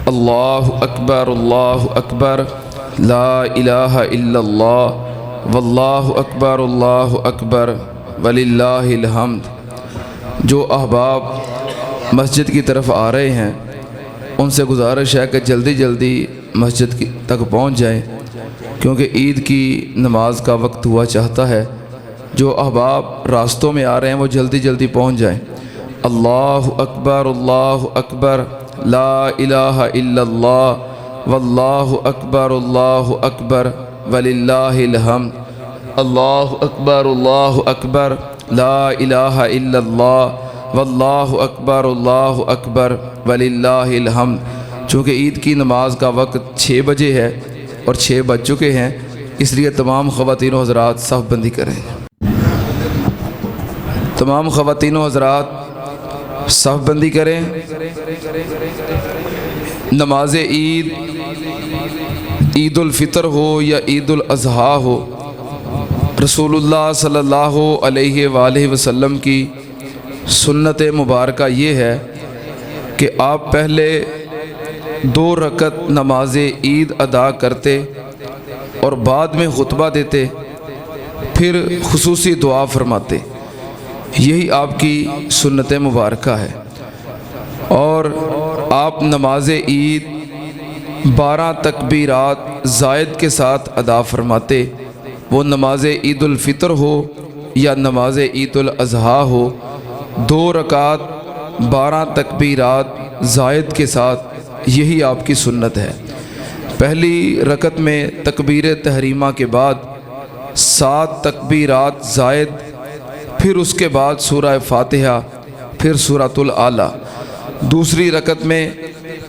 اللہ اکبر لا الہ الا اللہ واللہ اکبر وللہ الحمد۔ جو احباب مسجد کی طرف آ رہے ہیں ان سے گزارش ہے کہ جلدی جلدی مسجد تک پہنچ جائیں، کیونکہ عید کی نماز کا وقت ہوا چاہتا ہے۔ جو احباب راستوں میں آ رہے ہیں وہ جلدی جلدی پہنچ جائیں۔ اللہ اکبر لا الہ الا اللہ واللہ اکبر وللہ الحمد۔ اللہ اکبر لا الہ الا اللہ واللہ اکبر وللہ الحمد۔ چونکہ عید کی نماز کا وقت 6 بجے ہے اور 6 بج چکے ہیں، اس لیے تمام خواتین و حضرات صف بندی کریں۔ تمام خواتین و حضرات صف بندی کریں۔ نماز عید، عید الفطر ہو یا عید الاضحیٰ ہو، رسول اللہ صلی اللہ علیہ وآلہ وسلم کی سنت مبارکہ یہ ہے کہ آپ پہلے 2 رکعت نماز عید ادا کرتے اور بعد میں خطبہ دیتے، پھر خصوصی دعا فرماتے۔ یہی آپ کی سنت مبارکہ ہے۔ اور آپ نماز عید 12 تکبیرات زائد کے ساتھ ادا فرماتے، وہ نماز عید الفطر ہو یا نماز عید الاضحیٰ ہو، 2 رکعات 12 تکبیرات زائد کے ساتھ، یہی آپ کی سنت ہے۔ پہلی رکعت میں تکبیر تحریمہ کے بعد 7 تکبیرات زائد، پھر اس کے بعد سورہ فاتحہ، پھر سورۃ الاعلیٰ۔ دوسری رکعت میں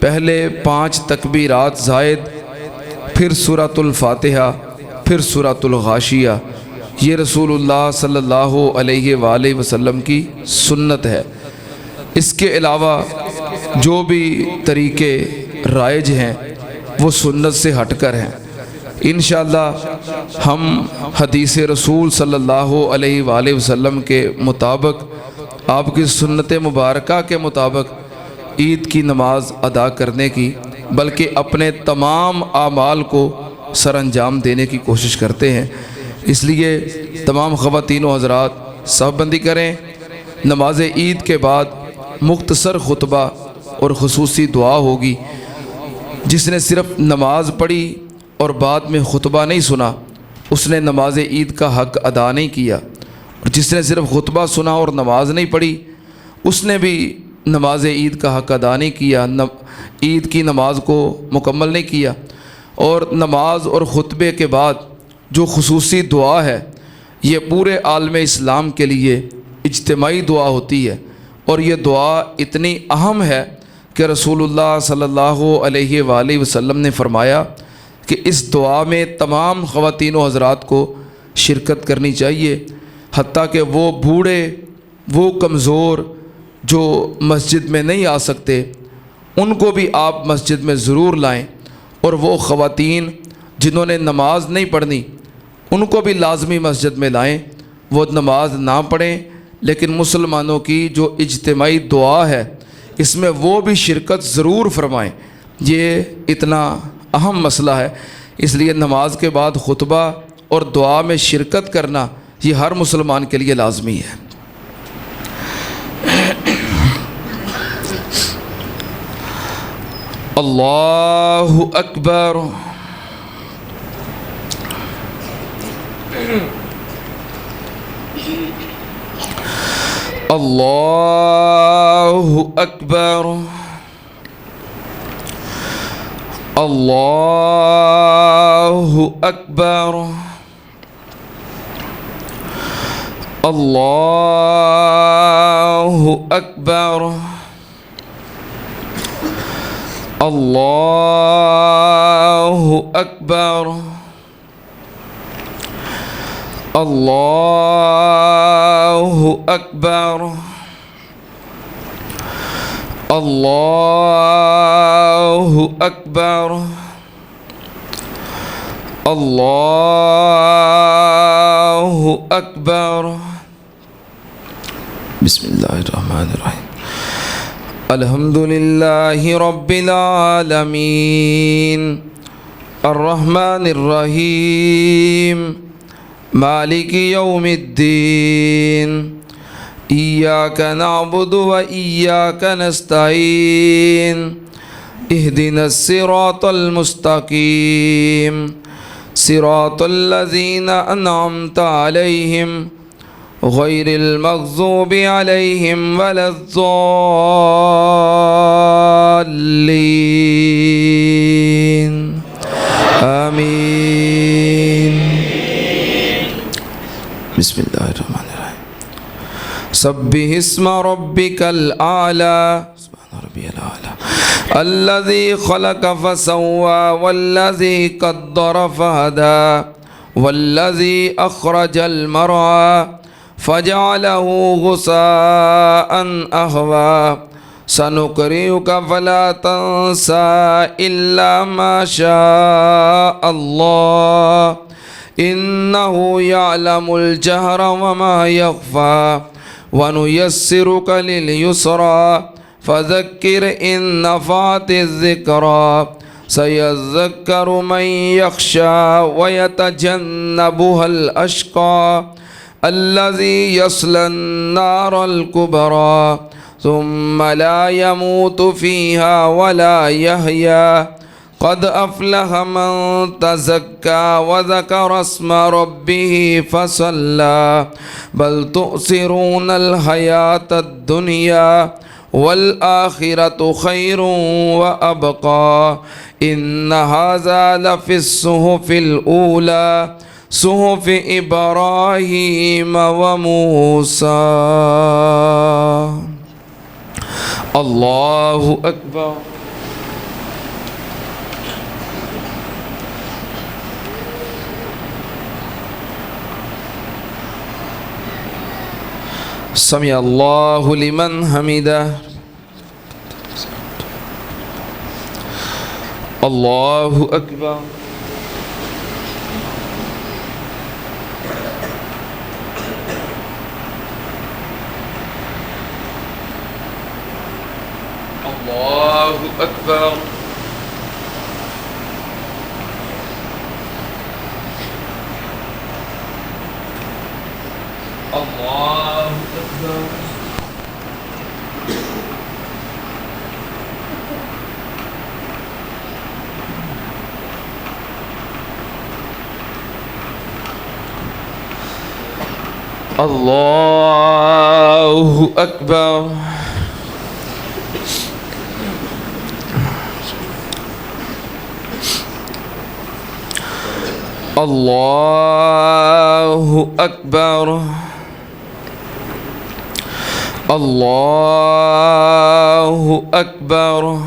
پہلے 5 تکبیرات زائد، پھر سورۃ الفاتحہ، پھر سورۃ الغاشیہ۔ یہ رسول اللہ صلی اللہ علیہ وآلہ وسلم کی سنت ہے۔ اس کے علاوہ جو بھی طریقے رائج ہیں وہ سنت سے ہٹ کر ہیں۔ انشاءاللہ ہم حدیث رسول صلی اللہ علیہ وآلہ وسلم کے مطابق، آپ کی سنت مبارکہ کے مطابق عید کی نماز ادا کرنے کی، بلکہ اپنے تمام اعمال کو سر انجام دینے کی کوشش کرتے ہیں۔ اس لیے تمام خواتین و حضرات صف بندی کریں۔ نماز عید کے بعد مختصر خطبہ اور خصوصی دعا ہوگی۔ جس نے صرف نماز پڑھی اور بعد میں خطبہ نہیں سنا، اس نے نماز عید کا حق ادا نہیں کیا، اور جس نے صرف خطبہ سنا اور نماز نہیں پڑھی، اس نے بھی نماز عید کا حق ادا نہیں کیا، عید کی نماز کو مکمل نہیں کیا۔ اور نماز اور خطبے کے بعد جو خصوصی دعا ہے، یہ پورے عالم اسلام کے لیے اجتماعی دعا ہوتی ہے، اور یہ دعا اتنی اہم ہے کہ رسول اللہ صلی اللہ علیہ وآلہ وسلم نے فرمایا کہ اس دعا میں تمام خواتین و حضرات کو شرکت کرنی چاہیے، حتیٰ کہ وہ بوڑھے، وہ کمزور جو مسجد میں نہیں آ سکتے، ان کو بھی آپ مسجد میں ضرور لائیں، اور وہ خواتین جنہوں نے نماز نہیں پڑھنی ان کو بھی لازمی مسجد میں لائیں۔ وہ نماز نہ پڑھیں لیکن مسلمانوں کی جو اجتماعی دعا ہے اس میں وہ بھی شرکت ضرور فرمائیں۔ یہ اتنا اہم مسئلہ ہے، اس لیے نماز کے بعد خطبہ اور دعا میں شرکت کرنا یہ ہر مسلمان کے لیے لازمی ہے۔ اللہ اکبر اللہ اکبر اللہ اکبر اللہ اکبر اللہ اکبر اللہ اکبر اللہ اکبر اللہ اکبر۔ بسم اللہ الرحمن الرحیم۔ الحمد لله رب العالمين الرحمن الرحيم مالك يوم الدين إياك نعبد وإياك نستعين اهدنا الصراط المستقيم صراط الذين أنعمت عليهم غير المغضوب عليهم ولا الضالين آمين بسم الله الرحمن الرحيم سبح اسم ربك الأعلى سبحان ربي الأعلى الذي خلق فسوى والذي قدر فهدى والذي أخرج المرعى فجعله غثاء أحوى سنقرئك فلا تنسى إلا ما شاء الله إنه يعلم الجهر وما يخفى ونيسرك لليسرى فذكر إن نفعت الذكرى سيذكر من يخشى ويتجنبها الأشقى الذي يصلى النار الكبرى ثم لا يموت فيها ولا يحيا قد أفلح من تزكى وذكر اسم ربه فصلى بل تؤثرون الحياة الدنيا والآخرة خير وأبقى إن هذا لفي الصحف الأولى صحف إبراهيم وموسى الله أكبر سمع الله لمن حمده الله أكبر الله أكبر الله أكبر الله أكبر الله أكبر الله أكبر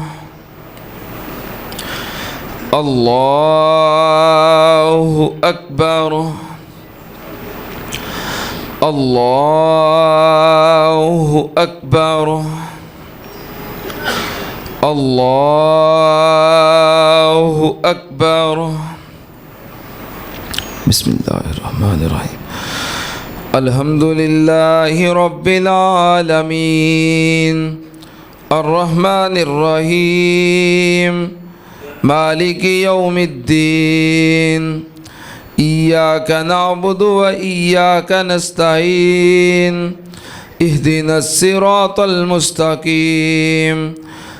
الله أكبر الله أكبر الله أكبر بسم الله الرحمن الرحيم الحمد لله رب العالمين الرحمن الرحيم مالك يوم الدين إياك نعبد وإياك نستعين اهدنا الصراط المستقيم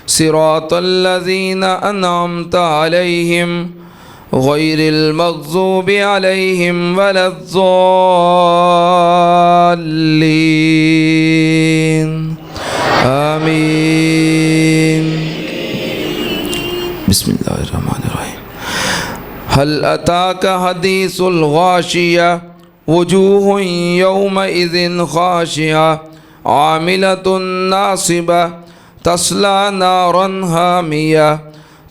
صراط الذين أنعمت عليهم غير المغضوب عليهم ولا الضالين آمين بسم الله الرحمن الرحيم هل أتاك حديث الغاشية وجوه يومئذ خاشعة عاملة ناصبة تصلى نارا حامية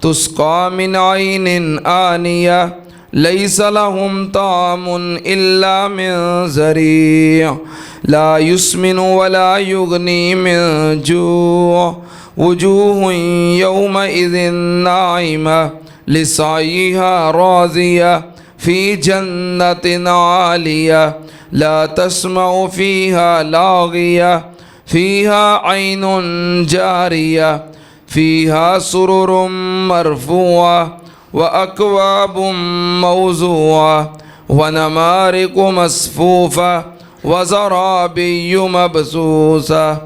تسقى من عين آنية ليس لهم طعام إلا من ذريع لا يسمن ولا يغني من جوع وجوه يومئذ ناعمة لسعيها راضية في جنة عالية لا تسمع فيها لاغية فيها عين جارية فيها سرر مرفوعة وأكواب موضوعة ونمارق مصفوفة وزرابي مبثوثة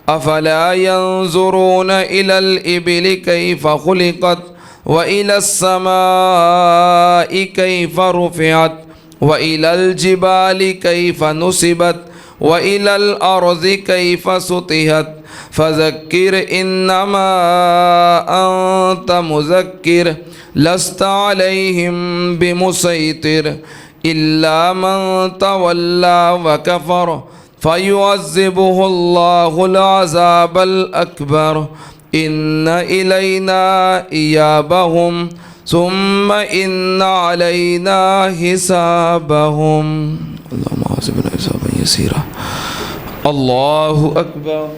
أفلا ينظرون إلى الإبل كيف خلقت وإلى السماء كيف رفعت وإلى الجبال كيف نصبت وإلى الأرض كيف سطحت فذكر إنما أنت مذكر لست عليهم بمسيطر إلا من تولى وكفر فيعذبه الله العذاب الأكبر إن إلينا إيابهم ثم إن علينا حسابهم اللهم حاسبنا حسابا يسيرا الله أكبر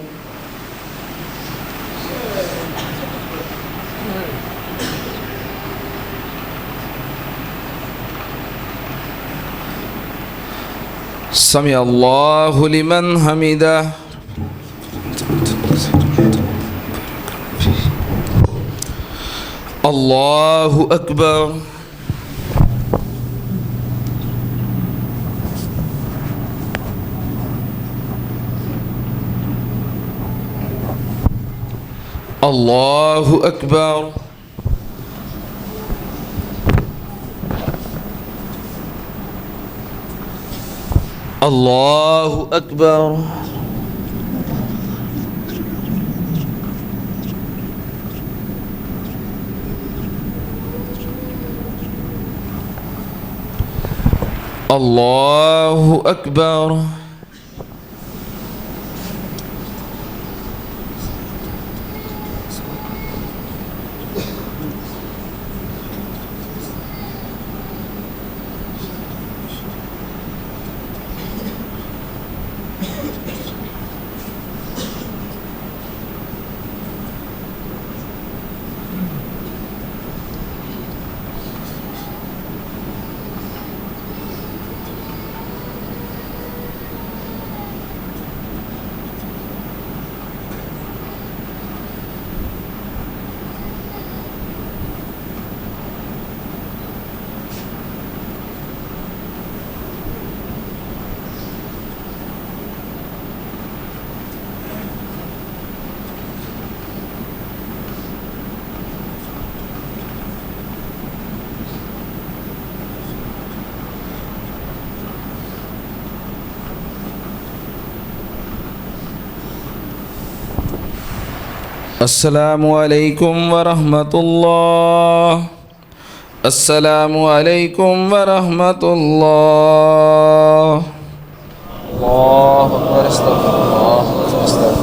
سمع الله لمن حمده الله أكبر الله أكبر الله أكبر الله أكبر السلام علیکم ورحمۃ اللہ السلام علیکم ورحمۃ اللہ اللہ اکبر استغفر اللہ